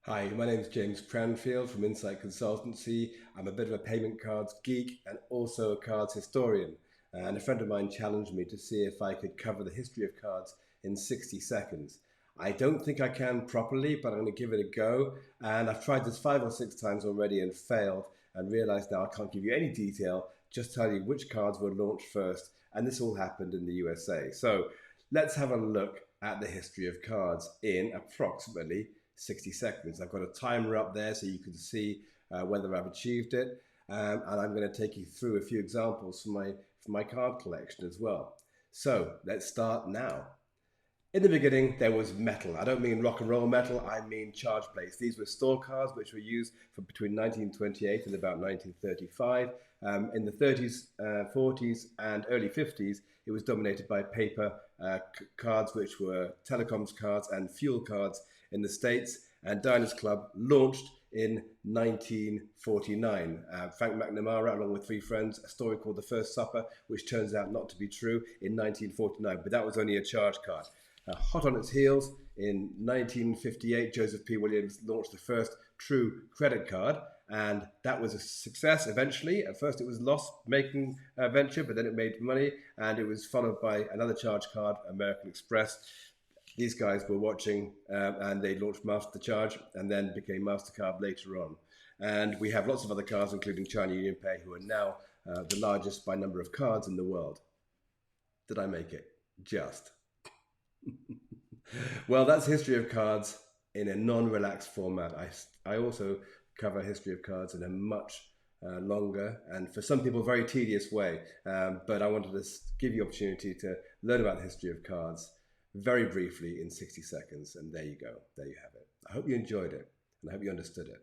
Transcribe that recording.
Hi, my name is James Cranfield from Insight Consultancy. I'm a bit of a payment cards geek and also a cards historian. And a friend of mine challenged me to see if I could cover the history of cards in 60 seconds. I don't think I can properly, but I'm going to give it a go. And I've tried this 5 or 6 times already and failed, and realized now I can't give you any detail, just tell you which cards were launched first. And this all happened in the USA. So let's have a look at the history of cards in approximately 60 seconds. I've got a timer up there so you can see whether I've achieved it. And I'm going to take you through a few examples from my card collection as well. So let's start now. In the beginning, there was metal. I don't mean rock and roll metal, I mean charge plates. These were store cards which were used for between 1928 and about 1935. In the 30s, 40s, and early 50s, it was dominated by paper cards, which were telecoms cards and fuel cards in the States. And Diners Club launched in 1949. Frank McNamara, along with three friends, a story called The First Supper, which turns out not to be true, in 1949, but that was only a charge card. Hot on its heels, in 1958, Joseph P. Williams launched the first true credit card, and that was a success eventually. At first, it was a loss-making venture, but then it made money, and it was followed by another charge card, American Express. These guys were watching, and they launched MasterCharge, and then became MasterCard later on. And we have lots of other cards, including China UnionPay, who are now the largest by number of cards in the world. Did I make it? Just. Well, that's history of cards in a non-relaxed format. I also cover history of cards in a much longer and for some people very tedious way. But I wanted to give you opportunity to learn about the history of cards very briefly in 60 seconds. And there you go. There you have it. I hope you enjoyed it and I hope you understood it.